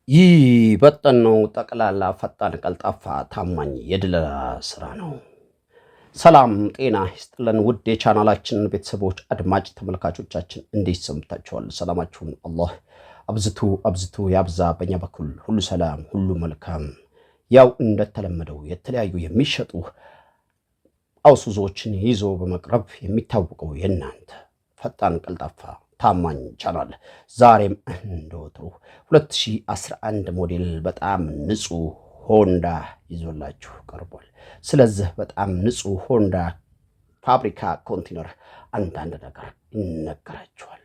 ይህ በጠን ነው ጠቅላላ ፈጣን ቀልጣፋ ታማኝ የድለላ ስራ ነው። ሰላም ጤና ይስጥልን ውድ የቻናላችን ቤተሰቦች አድማጭ ተመልካቾቻችን እንዴት ሰምታችኋል? ሰላማችሁን አላህ አብዝቶ ያብዛ። በእኛ በኩል ሁሉ ሰላም ሁሉ መልካም። ያው እንደተለመደው የተለያዩ የሚሸጡ አውሱዞችን ይዞ በመቅረብ የሚታወቀው የእናንተ ፈጣን ቀልጣፋ ታማኝ ቻናል ዛሬም እንደወትሮ 2011 ሞዴል በጣም ንጹህ ሆንዳ ይዞላችሁ ቀርቧል። ስለዚህ በጣም ንጹህ ሆንዳ ፋብሪካ ኮንቴነር አንዳንድ ነገር ይነገራችኋል።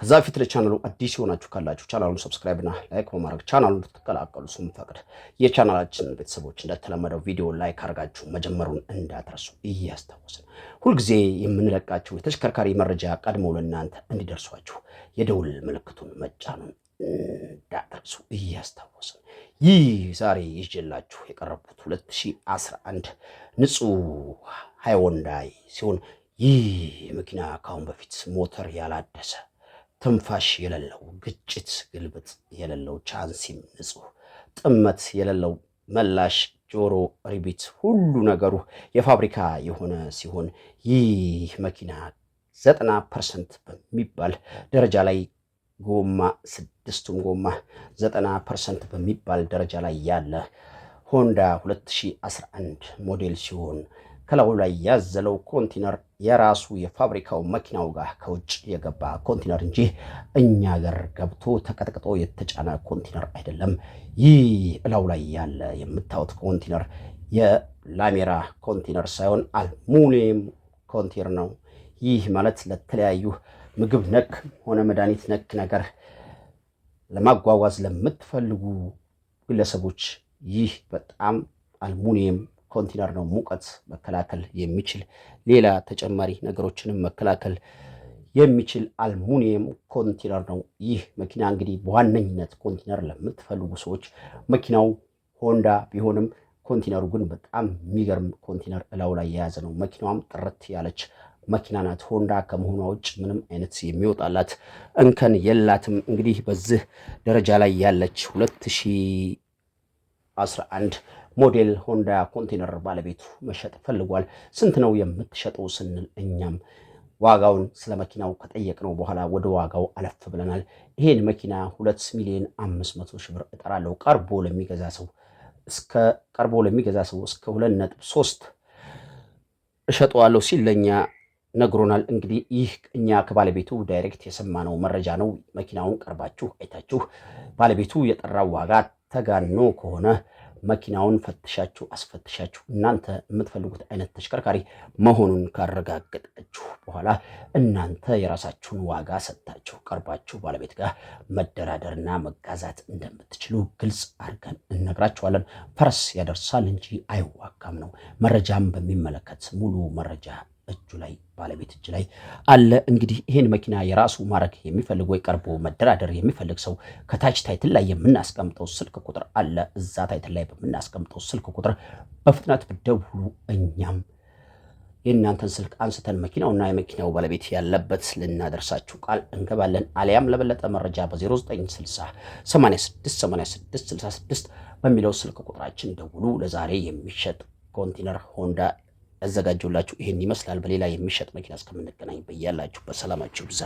ከዛ በፊት ለቻናሉ አዲስ የሆናችሁ ካላችሁ ቻናሉን ሰብስክራይብ እና ላይክ በማድረግ ቻናሉን እንድትቀላቀሉ ስንፈቅድ የቻናላችን ቤተሰቦች እንደተለመደው ቪዲዮ ላይክ አድርጋችሁ መጀመሩን እንዳትረሱ እያስታወስን ሁልጊዜ የምንለቃችሁ የተሽከርካሪ መረጃ ቀድሞ ለእናንተ እንዲደርሷችሁ የደውል ምልክቱን መጫኑን እንዳትረሱ እያስታወስን ይህ ዛሬ ይዤላችሁ የቀረቡት 2011 ንጹህ ሃይወንዳይ ሲሆን ይህ መኪና ካሁን በፊት ሞተር ያላደሰ ትንፋሽ የሌለው ግጭት ግልብጥ የሌለው ቻንሲም ንጹህ ጥመት የሌለው መላሽ ጆሮ ሪቢት ሁሉ ነገሩ የፋብሪካ የሆነ ሲሆን ይህ መኪና 90% በሚባል ደረጃ ላይ ጎማ ስድስቱም ጎማ 90% በሚባል ደረጃ ላይ ያለ ሆንዳ 2011 ሞዴል ሲሆን ከላዩ ላይ ያዘለው ኮንቴነር የራሱ የፋብሪካው መኪናው ጋር ከውጭ የገባ ኮንቴነር እንጂ እኛ ጋር ገብቶ ተቀጥቅጦ የተጫነ ኮንቴነር አይደለም። ይህ እላው ላይ ያለ የምታዩት ኮንቴነር የላሜራ ኮንቴነር ሳይሆን አልሙኒየም ኮንቴነር ነው። ይህ ማለት ለተለያዩ ምግብ ነክ ሆነ መድኃኒት ነክ ነገር ለማጓጓዝ ለምትፈልጉ ግለሰቦች ይህ በጣም አልሙኒየም ኮንቴነር ነው። ሙቀት መከላከል የሚችል ሌላ ተጨማሪ ነገሮችንም መከላከል የሚችል አልሙኒየም ኮንቴነር ነው። ይህ መኪና እንግዲህ በዋነኝነት ኮንቴነር ለምትፈልጉ ሰዎች መኪናው ሆንዳ ቢሆንም ኮንቴነሩ ግን በጣም የሚገርም ኮንቴነር እላው ላይ የያዘ ነው። መኪናዋም ጥርት ያለች መኪና ናት። ሆንዳ ከመሆኗ ውጭ ምንም አይነት የሚወጣላት እንከን የላትም። እንግዲህ በዚህ ደረጃ ላይ ያለች 2011 ሞዴል ሆንዳ ኮንቴነር ባለቤቱ መሸጥ ፈልጓል። ስንት ነው የምትሸጠው ስንል እኛም ዋጋውን ስለ መኪናው ከጠየቅነው በኋላ ወደ ዋጋው አለፍ ብለናል። ይሄን መኪና 2,500,000 ብር እጠራለሁ ቀርቦ ለሚገዛ ሰው እስከ 2.3 እሸጠዋለሁ ሲል ለኛ ነግሮናል። እንግዲህ ይህ እኛ ከባለቤቱ ዳይሬክት የሰማነው መረጃ ነው። መኪናውን ቀርባችሁ አይታችሁ ባለቤቱ የጠራው ዋጋ ተጋኖ ከሆነ መኪናውን ፈትሻችሁ አስፈትሻችሁ እናንተ የምትፈልጉት አይነት ተሽከርካሪ መሆኑን ካረጋገጣችሁ በኋላ እናንተ የራሳችሁን ዋጋ ሰጥታችሁ ቀርባችሁ ባለቤት ጋር መደራደርና መጋዛት እንደምትችሉ ግልጽ አድርገን እነግራችኋለን። ፈረስ ያደርሳል እንጂ አይዋጋም ነው። መረጃም በሚመለከት ሙሉ መረጃ እጁ ላይ ባለቤት እጅ ላይ አለ። እንግዲህ ይሄን መኪና የራሱ ማድረግ የሚፈልግ ወይ ቀርቦ መደራደር የሚፈልግ ሰው ከታች ታይትል ላይ የምናስቀምጠው ስልክ ቁጥር አለ። እዛ ታይትል ላይ በምናስቀምጠው ስልክ ቁጥር በፍጥነት ብትደውሉ እኛም የእናንተን ስልክ አንስተን መኪናውና የመኪናው ባለቤት ያለበት ልናደርሳችሁ ቃል እንገባለን። አሊያም ለበለጠ መረጃ በ0960 868666 በሚለው ስልክ ቁጥራችን ደውሉ። ለዛሬ የሚሸጥ ኮንቴነር ሆንዳ ያዘጋጀውላችሁ ይሄን ይመስላል። በሌላ የሚሸጥ መኪና እስከምንገናኝ በያላችሁ በሰላማችሁ ብዛ።